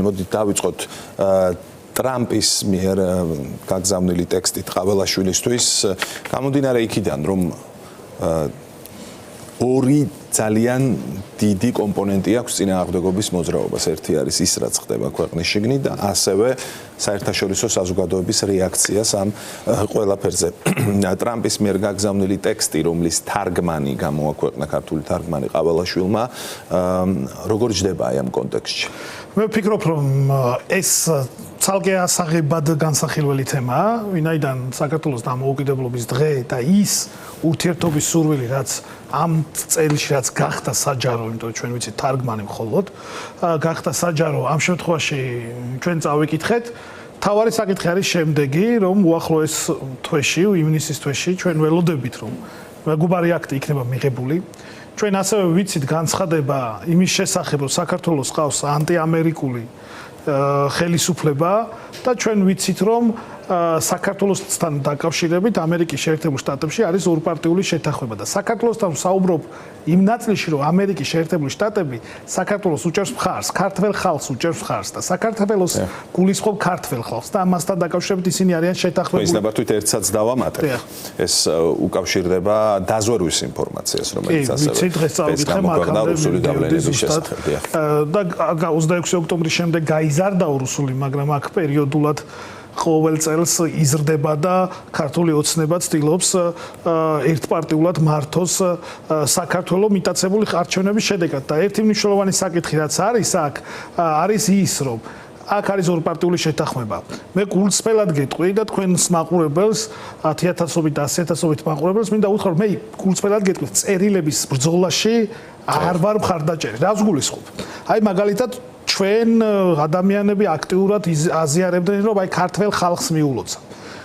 მოდით დავიწყოთ ტრამპის მიერ გაგზავნილი ტექსტით ყაველაშვილისთვის გამომდინარე იქიდან რომ ორი ძალიან დიდი კომპონენტი აქვს წინააღმდეგობის მოძრაობას. ერთი არის ის, რაც ხდება ქვეყნის შიგნით და ასევე საერთაშორისო საზოგადოების რეაქციას ამ ყველაფერზე. ტრამპის მიერ გაგზავნილი ტექსტი, რომლის თარგმანი გამოაქვეყნა ქართული თარგმანი ყაველაშვილმა, როგორ ჯდება აი ამ კონტექსტში? მე ვფიქრობ, რომ ეს ცალკე ასაღებად განსახილველი თემაა, ვინაიდან საქართველოს დამოუკიდებლობის დღე და ის ურთიერთობის სურვილი, რაც ამ წელში რაც გახდა საჯარო, იმიტომ რომ ჩვენ ვიცით თარგმანი მხოლოდ, გახდა საჯარო, ამ შემთხვევაში ჩვენ წავიკითხეთ. თავარი საკითხი არის შემდეგი, რომ უახლოეს თვეში, ივნისის თვეში ჩვენ ველოდებით, რომ მეგობარი აქტი იქნება მიღებული. ჩვენ ასევე ვიცით განცხადება იმის შესახებ, რომ საქართველოს ყავს ანტიამერიკული ხელისუფლება და ჩვენ ვიცით, რომ საქართველოსთან დაკავშირებით ამერიკის შეერთებულ შტატებში არის ორპარტიული შეთანხმება და საქართველოსთან საუბრობ იმ ნაწილში, რომ ამერიკის შეერთებული შტატები საქართველოს უჭერს მხარს, ქართველ ხალხს უჭერს მხარს და საქართველოს გულისხმობ ქართველ ხალხს და ამასთან დაკავშირებით ისინი არიან შეთანხმებული. ეს ნაბართვით ერთსაც დავამატებ. ეს უკავშირდება დაზვერვის ინფორმაციას, რომელიც ასევე რუსული დავლენების შესახებ. და 26 ოქტომბრის შემდეგ გაიზარდა რუსული, მაგრამ აქ პერიოდულად ყოველ წელს იზრდება და ქართული ოცნება ცდილობს ერთპარტიულად მართოს საქართველოს მიტაცებული არჩევნების შედეგად და ერთი მნიშვნელოვანი საკითხი რაც არის აქ არის ის რომ აქ არის ორპარტიული შეთანხმება. მე გულწრფელად გეტყვი და თქვენს მაყურებელს 10,000-ობით და 100,000-ობით მაყურებელს მინდა უთხრა რომ მე გულწრფელად გეტყვი წერილების ბრძოლაში არ ვარ მხარდაჭერი. რას გულისხმობ? აი მაგალითად ჩვენ ადამიანები აქტიურად აზიარებდნენ რომ აი ქართველ ხალხს მიულოცა.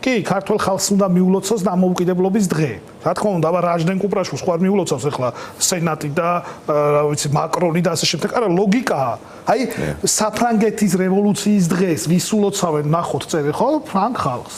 კი, ქართველ ხალხს უნდა მიულოცოს დამოუკიდებლობის დღე. რა თქმა უნდა, აბა რაჟდენ კუპრაშვილს ხوار მიულოცავს ახლა სენატი და რა ვიცი მაკრონი და ასე შემდეგ. არა, ლოგიკაა. აი საფრანგეთის რევოლუციის დღეს ვის ულოცავენ ნახოთ წერილი, ხო? ფრანგ ხალხს.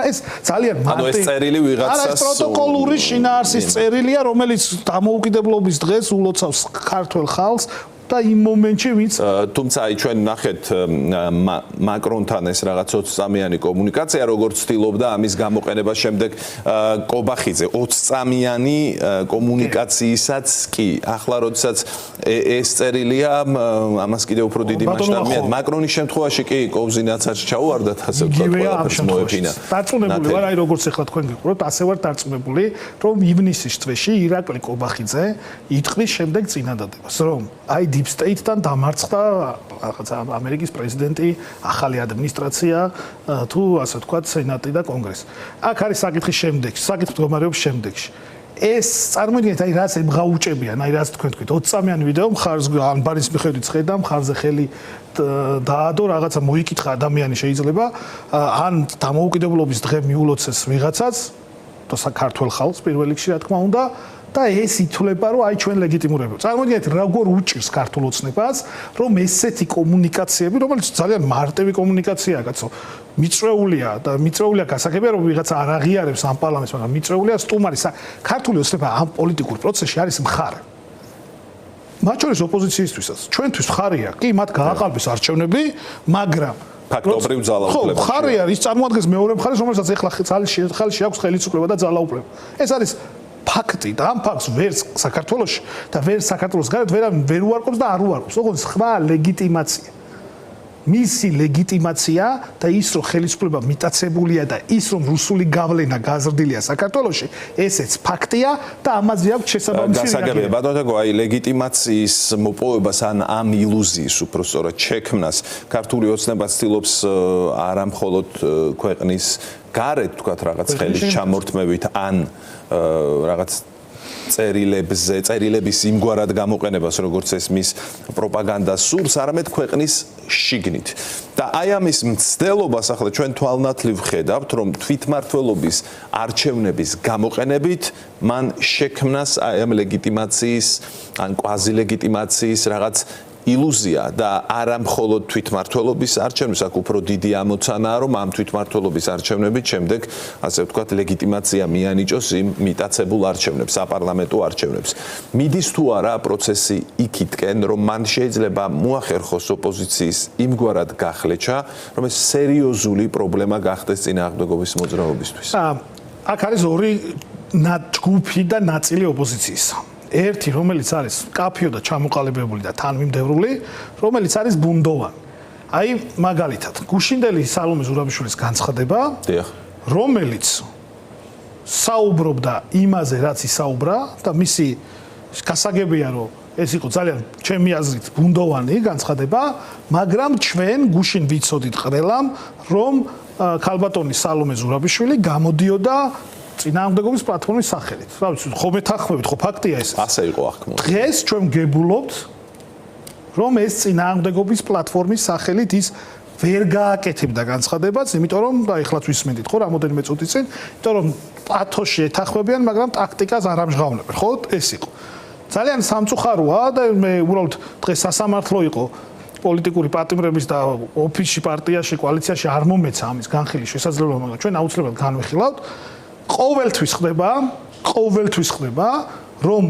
ეს ძალიან ანუ ეს წერილი ვიღაცას არა, ეს პროტოკოლური შინაარსის წერილია, რომელიც დამოუკიდებლობის დღეს ულოცავს ქართველ ხალხს. და იმ მომენტში ვინც თუმცა აი ჩვენ ნახეთ მაკრონთან ეს რაღაც 20 წამიანი კომუნიკაცია როგორც ცდილობდა ამის გამოყენებას შემდეგ კობახიძე 20 წამიანი კომუნიკაციისაც კი ახლა როდესაც ეს წერილია ამას კიდევ უფრო დიდი მასშტაბი მაკრონის შემთხვევაში კი კოვზინაცაც ჩაუვარდათ ასე ვთქვათ ყველაფერს მოეფინა დარწმუნებული ვარ აი როგორც ახლა თქვენ გიყურებთ ასე ვარ დარწმუნებული რომ ივნისის თვეში ირაკლი კობახიძე იტყვის შემდეგ წინადადებას რომ აი Deep State-თან დამარცხდა რაღაცა ამერიკის პრეზიდენტი, ახალი ადმინისტრაცია, თუ ასე ვთქვათ, სენატი და კონგრესი. აქ არის საკითხი შემდეგში, საკითხი მდგომარეობს შემდეგში. ეს წარმოიდგინეთ, აი რაც ემღაუჭებიან, აი რაც თქვენ თქვით, 20 წამიანი ვიდეო მხარს ანბარის მიხედვით ხედა, მხარზე ხელი დაადო, რაღაცა მოიკითხა ადამიანი შეიძლება, ან დამოუკიდებლობის დღე მიულოცეს ვიღაცაც, და საქართველოს ხალხს პირველ რიგში რა თქმა უნდა. და ეს ითვლება რომ აი ჩვენ ლეგიტიმურები. წარმოიდგინეთ როგორ უჭირს ქართულ ოცნებას, რომ ესეთი კომუნიკაციები, რომელიც ძალიან მარტივი კომუნიკაციაა, კაცო, მიწვეულია და მიწვეულია გასაგებია რომ ვიღაცა არ აღიარებს ამ პარლამენტს, მაგრამ მიწვეულია სტუმარი. ქართული ოცნება ამ პოლიტიკურ პროცესში არის მხარე. მათ შორის ოპოზიციისთვისაც, ჩვენთვის მხარეა, კი, მათ გააყალბეს არჩევნები, მაგრამ ფაქტობრივ ძალაუფლება. მხარეა, ის წარმოადგენს მეორე მხარეს, რომელსაც ეხლა ხალხი აქვს ხელისუფლება და ძალაუფლება. ეს არის ფაქტი და ამ ფაქტს ვერც საქართველოში და ვერც საქართველოს გარეთ ვერ უარყოფს და არ უარყოფს. ოღონდ სხვა ლეგიტიმაცია. მისი ლეგიტიმაცია და ის რომ ხელისუფლება მიტაცებულია და ის რომ რუსული გავლენა გაზრდილია საქართველოში, ესეც ფაქტია და ამაზე აქვს შესაბამისი რეაგირება. გასაგებია, ბატონო, აი ლეგიტიმაციის მოპოვებას ან ამ ილუზიის უფრო სწორად შექმნას ქართული ოცნება ცდილობს არა მხოლოდ ქვეყნის გარეთ თქვათ რაღაც ხელის ჩამორთმევით ან რაღაც წერილების იმგვარად გამოყენებას როგორც ეს მის პროპაგანდას სურს, არამედ ქვეყნის შიგნით. და აი ამის მცდელობას ახლა ჩვენ თვალნათლივ ხედავთ, რომ თვითმმართველობის არჩევნების გამოყენებით მან შექმნას აი ამ ლეგიტიმაციის ან კვაზილეგიტიმაციის რაღაც ილუზია და არა მხოლოდ თვითმმართველობის არჩევნებს, აქ უფრო დიდი ამოცანაა, რომ ამ თვითმმართველობის არჩევნებით შემდეგ, ასე ვთქვათ, ლეგიტიმაცია მიანიჭოს იმ მიტაცებულ არჩევნებს, საპარლამენტო არჩევნებს. მიდის თუ არა პროცესი იქითკენ, რომ მან შეიძლება მოახერხოს ოპოზიციის იმგვარად გახლეჩა, რომ ეს სერიოზული პრობლემა გახდეს წინააღმდეგობის მოძრაობისთვის. აქ არის ორი ჯგუფი და ნაწილი ოპოზიციისა. ერთი, რომელიც არის კაფიო და ჩამოყალიბებული და თანმიმდევრული, რომელიც არის ბუნდოვანი. აი, მაგალითად, გუშინდელი სალომე ზურაბიშვილის განცხადება, რომელიც საუბრობდა იმაზე, რაც ისაუბრა და მისი გასაგებია, რომ ეს იყო ძალიან ჩემი აზრით ბუნდოვანი განცხადება, მაგრამ ჩვენ გუშინ ვიცოდით ყველამ, რომ ქალბატონი სალომე ზურაბიშვილი გამოდიოდა წინააღმდეგობის პლატფორმის სახელით. რა ვიცი, ხომ ეთანხმებით, ხო ფაქტია ეს? ასე იყო ახლა. დღეს ჩვენ გებულობთ, რომ ეს წინააღმდეგობის პლატფორმის სახელით ის ვერ გააკეთებდა განცხადებას, იმიტომ რომ და ეხლაც ვისმენთ, ხო, რამოდენიმე წუთი წინ, იმიტომ რომ პათოში ეთანხმებიან, მაგრამ ტაქტიკას არ ამჟღავნებენ, ხო? ეს იყო. ძალიან სამწუხაროა და მე უბრალოდ დღეს სასამართლო იყო პოლიტიკური პატიმრების და ოფისში, პარტიაში, კოალიციაში არ მომეცა ამის განხილის შესაძლებლობა, მაგრამ ჩვენ აუცილებლად განვიხილავთ. ყოველთვის ხდება, რომ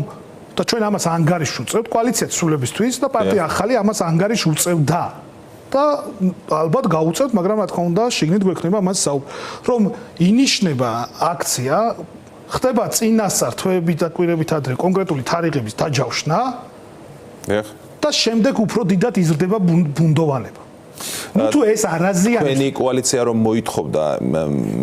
და ჩვენ ამას ანგარიშს უწევთ კოალიციაც სრულებისთვის და პარტია ახალი ამას ანგარიშს უწევდა. და ალბათ გაუწევთ, მაგრამ რა თქმა უნდა, შიგნით გვექნება მას საუბარი, რომ ინიშნება აქცია, ხდება წინასწარ თვეებით და კვირებით ადრე კონკრეტული თარიღების დაჯავშნა. და შემდეგ უფრო დიდად იზრდება ბუნდოვანება. ну თუ ეს არაზიანია თქვენი კოალიცია რომ მოითხოვდა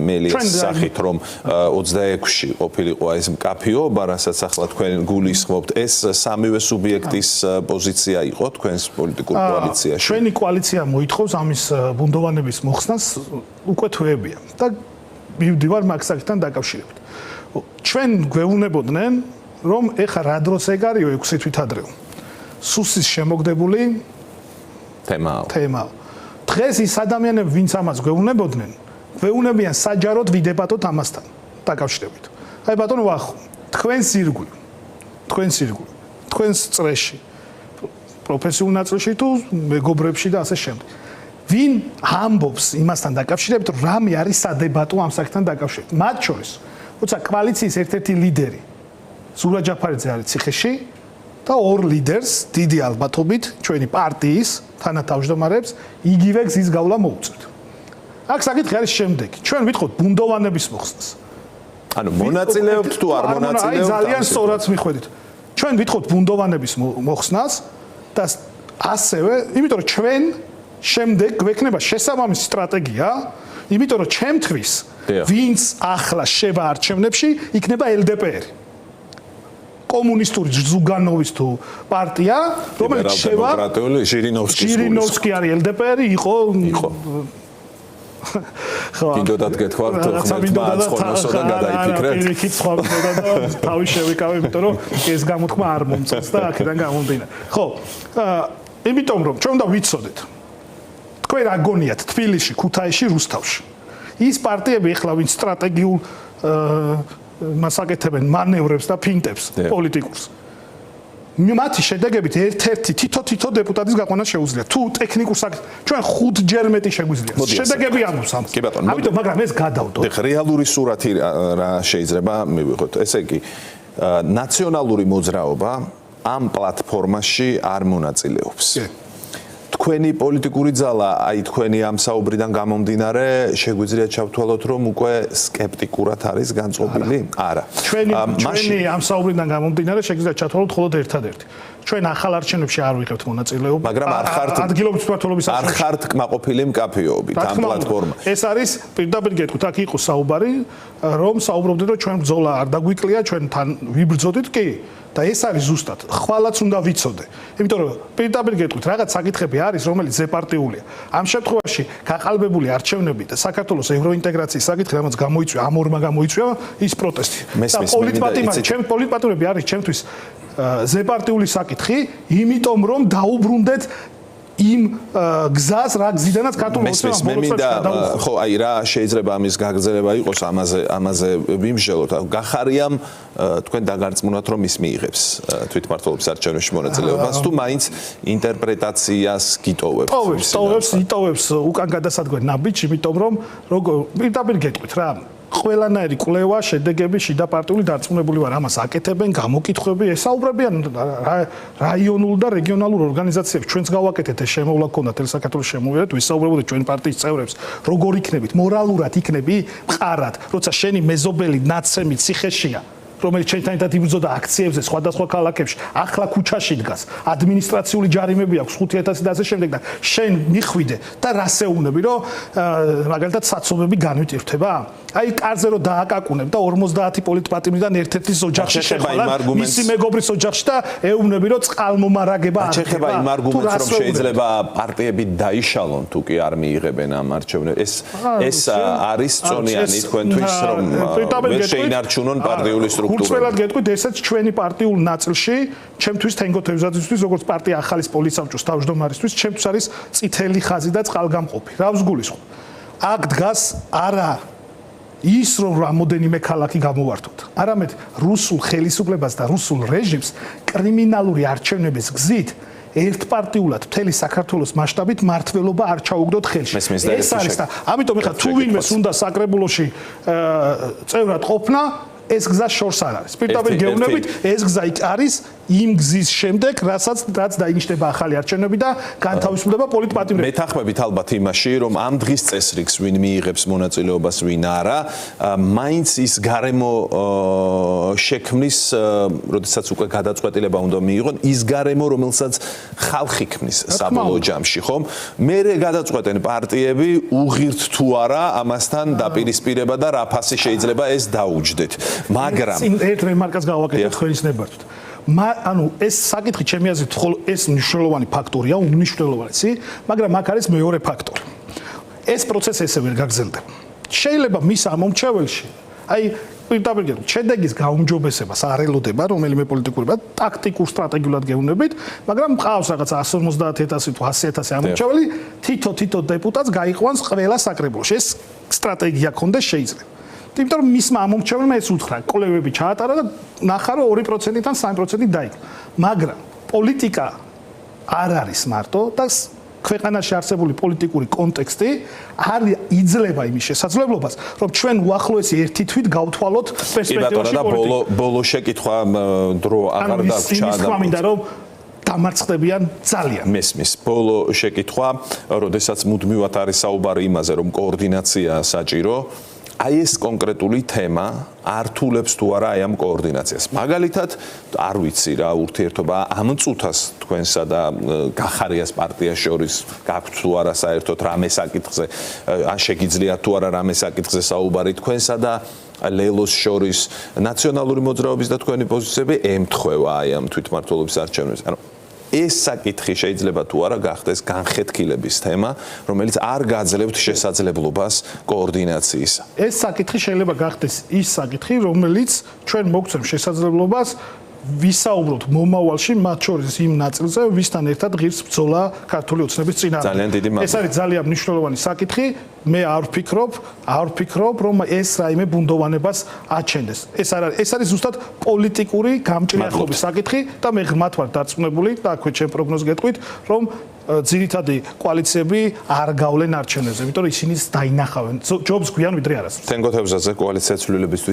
მელიას სახით რომ 26-ში ყოფილიყო ეს მკაფიობა, რასაც ახლა თქვენ გულისხმობთ, ეს სამივე სუბიექტის პოზიცია იყო თქვენს პოლიტიკურ კოალიციაში. ჩვენი კოალიცია მოითხოვს ამის ბუნდოვანების მოხსნას უკვე თვეებია და მივდივარ მაგ საკითხთან დაკავშირებით. ჩვენ გვეუბნებოდნენ რომ ეხა რა დროს ეგარიო 6 თვით ადრე. სუსის შემოგდებული თემაა. დღეს ის ადამიანები, ვინც ამას გვეუბნებოდნენ, გვეუბნებიან საჯაროდ ვიდებატოთ ამასთან დაკავშირებით. აი ბატონო ვახო, თქვენს ირგვლივ, თქვენს წრეში, პროფესიულ ნაწილში თუ მეგობრებში და ასე შემდეგ. ვინ ამბობს იმასთან დაკავშირებით, რომ რამე არის სადებატო ამ საკითხთან დაკავშირებით. მათ შორის, როცა კოალიციის ერთ-ერთი ლიდერი ზურა ჯაფარიძე არის ციხეში და ორ ლიდერს დიდი ალბათობით ჩვენი პარტიის თანათავმჯდომარებს იგივე გზის გავლა მოუწევთ. აქ საკითხი არის შემდეგი. ჩვენ ვიტყოთ ბუნდოვანების მოხსნას. ანუ მონაწილეობთ თუ არ მონაწილეობთ? აი ძალიან სწორად მიხვედით. ჩვენ ვიტყოთ ბუნდოვანების მოხსნას და ასევე, იმიტომ რომ ჩვენ შემდეგ გვექნება შესაბამისი სტრატეგია, იმიტომ რომ ჩემთვის ვინც ახლა შევა არჩევნებში იქნება LDPR. კომუნისტური ზუგანოვის თუ პარტია, რომელიც შევა ჟირინოვსკი არის LDPR იყო. ხო. კიდოდათ გეთქვათ ხმელთმაცხონოსო და გადაიფიქრეთ. იქით სხვა მეთოდა და თავი შევიკავე, იმიტომ რომ ეს გამოთქმა არ მომწონს და აქედან გამომდინარე. ხო. იმიტომ რომ ჩვენ უნდა ვიცოდეთ. თქვენ რა გონიათ თბილისში, ქუთაისში, რუსთავში. ის პარტიები ახლა ვინც სტრატეგიულ მასაკეთებენ მანევრებს და ფინტებს პოლიტიკურს. მათი შედეგებით ერთ-ერთი თითო დეპუტატის გაყვანა შეუძლია. თუ ტექნიკურ საკითხს ჩვენ 5ჯერ მეტი შეგვიძლია. შედეგები ამბობს ამას. ამიტომ მაგრამ ეს გადავდო. რეალური სურათი რა შეიძლება მივიღოთ. ესე იგი, ნაციონალური მოძრაობა ამ პლატფორმაში არ მონაწილეობს. თქვენი პოლიტიკური ძალა, აი თქვენი ამ საუბრიდან გამომდინარე, შეგვიძლია ჩავთვალოთ, რომ უკვე სკეპტიკურად არის განწყობილი? არა. ჩვენი ამ საუბრიდან გამომდინარე, შეგვიძლია ჩავთვალოთ მხოლოდ ერთადერთი. ჩვენ ახალ არჩევნებში არ ვიღებთ მონაწილეობა, მაგრამ არ ხართ კმაყოფილი მკაფიობით ამ პლატფორმას. ეს არის პირდაპირ გეტყვით, აქ იყო საუბარი, რომ საუბრობდით, რომ ჩვენ ბრძოლა არ დაგვიკლია, ჩვენ თან ვიბრძოდით კი. და ეს არის ზუსტად. ხვალაც უნდა ვიცოდე. იმიტომ რომ პირდაპირ გეტყვით, რაღაც საკითხები არის, რომელიც ზეპარტიულია. ამ შემთხვევაში გაყალბებული არჩევნები და საქართველოს ევროინტეგრაციის საკითხი, რამაც გამოიწვია, ამ ორმა გამოიწვია ის პროტესტი. და პოლიტპატიმრები არის ჩემთვის ზეპარტიული საკითხი, იმიტომ რომ დაუბრუნდეთ იმ გზას რა გზიდანაც ქართული მესმის მე მინდა ხო აი რა შეიძლება ამის გაგრძელება იყოს ამაზე ვიმსჯელოთ გახარიამ თქვენ დაგარწმუნოთ რომ ის მიიღებს თვითმმართველობის არჩევნებში მონაწილეობას თუ მაინც ინტერპრეტაციას გიტოვებთ იტოვებს უკან გადასადგენ ნაბიჯს იმიტომ რომ როგორ პირდაპირ გეტყვით რა ყველანაირი კვლევა შედეგები შიდა პარტიული დარწმუნებული ვარ ამას აკეთებენ გამოკითხვები ესაუბრებიან რაიონულ და რეგიონალურ ორგანიზაციებს ჩვენც გავაკეთეთ ეს შემოვლა ქონდა თელ საქართველოს შემოვიდეთ ვისაუბრებოდით ჩვენ პარტიის წევრებს როგორ იქნებით მორალურად იქნები მყარად როცა შენი მეზობელი ნაცემი ციხეშია რომელიც ჩვენთან ერთად იბრძოდა აქციებზე სხვადასხვა ქალაქებში ახლა ქუჩაში დგას ადმინისტრაციული ჯარიმები აქვს 5000 და ასე შემდეგ და შენ მიხვიდე და რასეუნები რომ მაგალითად საცობები განვიტირდება აი კარზე რომ დააკაკუნებ და 50 პოლიტპატიმრიდან ერთ-ერთის ოჯახში შეხვალა მისი მეგობრის ოჯახში და ეუბნები რომ წყალმომარაგება არ ხდება იმ არგუმენტს რომ შეიძლება პარტიები დაიშალონ თუ კი არ მიიღებენ ამ არჩევნებს ეს არის წონიანი თქვენთვის რომ ვერ შეინარჩუნონ პარტიული გულწრფელად გეტყვით, ესეც ჩვენი პარტიულ ნაწილში, ჩემთვის თენგო თევზაძისთვის, როგორც პარტია ახალის პოლიცსაბჭოს თავმჯდომარისთვის, ჩემთვის არის წითელი ხაზი და წყალგამყოფი. რა ვსგულისხმობ? აქ დგას არა ის რომ რამოდენიმე ქალაქი გამოვართოთ, არამედ რუსულ ხელისუფლებას და რუსულ რეჟიმს კრიმინალური არჩევნების გზით ერთპარტიულად მთელი საქართველოს მასშტაბით მართლობა არ ჩაუგდოთ ხელში. ეს არის და ამიტომ ეხლა თუ ვინმეს უნდა საკრებულოში წევრად ყოფნა ეს გზა შორს არ არის. პირდაპირ გეუბნებით, ეს გზა იქ არის იმ გზის შემდეგ, რაც დაინიშნება ახალი არჩევნები და განთავისუფლდება პოლიტპატიმრები. მეთანხმებით ალბათ იმაში, რომ ამ დღის წესრიგს ვინ მიიღებს მონაწილეობას, ვინ არა, მაინც ის გარემო შექმნის, როდესაც უკვე გადაწყვეტილება უნდა მიიღონ, ის გარემო, რომელსაც ხალხი ქმნის საბოლოო ჯამში, ხომ? მერე გადაწყვეტენ პარტიები უღირთ თუ არა ამასთან დაპირისპირება და რა ფასი შეიძლება ეს დაუჯდეთ. მაგრამ ერთ რემარკას გავაკეთებ თქვენის ნებართვით. ანუ ეს საკითხი ჩემი აზრით ეს მნიშვნელოვანი ფაქტორია, უმნიშვნელოვანესი, მაგრამ აქ არის მეორე ფაქტორი. ეს პროცესი ესე ვერ გაგრძელდება. შეიძლება მის ამომრჩეველში, აი პირდაპირ გეტყვით, შედეგის გაუმჯობესებას არ ელოდება რომელიმე პოლიტიკურება, ტაქტიკურ სტრატეგიულად გეუბნებით, მაგრამ მყავს რაღაც 150,000 თუ 100,000 ამომრჩეველი, თითო დეპუტატს გაიყვანს ყველა საკრებულოში. ეს სტრატეგია ქონდეს შეიძლება. იმიტომ რომ მისმა ამომრჩეველმა ეს უთხრა, კვლევები ჩაატარა და ნახა რომ 2%-დან 3% დაიკრა. მაგრამ პოლიტიკა არ არის მარტო და ქვეყანაში არსებული პოლიტიკური კონტექსტი არ იძლევა იმის შესაძლებლობას, რომ ჩვენ უახლოესი ერთი თვით გავთვალოთ პერსპექტივაში პოლიტიკას. და ბოლო შეკითხვა დრო აღარ დაგვრჩა და მინდა რომ დამარცხდებიან ძალიან. მესმის ბოლო შეკითხვა, როდესაც მუდმივად არის საუბარი იმაზე, რომ კოორდინაცია საჭირო აი ეს კონკრეტული თემა ართულებს თუ არა აი ამ კოორდინაციას. მაგალითად, არ ვიცი რა ურთიერთობა ამ წუთას თქვენსა და გახარიას პარტიას შორის გაქვთ თუ არა საერთოდ რამე საკითხზე, ან შეგიძლიათ თუ არა რამე საკითხზე საუბარი თქვენსა და ლელოს შორის ნაციონალური მოძრაობის და თქვენი პოზიციები ემთხვევა აი ამ თვითმმართველობის არჩევნებს. ანუ ეს საკითხი შეიძლება თუ არა გახდეს განხეთქილების თემა, რომელიც არ გაძლევთ შესაძლებლობას კოორდინაციისა. ეს საკითხი შეიძლება გახდეს ის საკითხი, რომელიც ჩვენ მოგცემს შესაძლებლობას ვისაუბროთ მომავალში მათ შორის იმ ნაწილზე, ვისთან ერთად ღირს ბრძოლა ქართული ოცნების წინააღმდეგ. ძალიან დიდი მადლობა. ეს არის ძალიან მნიშვნელოვანი საკითხი. მე არ ვფიქრობ, რომ ეს რაიმე ბუნდოვანებას აჩენდეს. ეს არის ზუსტად პოლიტიკური გამჭრიახობის საკითხი და მე ღრმად ვარ დარწმუნებული და აქვე ჩემ პროგნოზს გეტყვით, რომ ძირითადი კოალიციები არ გავლენ არჩევნებზე, იმიტომ რომ ისინი დაინახავენ. ჯობს გვიან ვიდრე არასდროს. თენგო თევზაძე, კოალიცია ცვლილებისთვის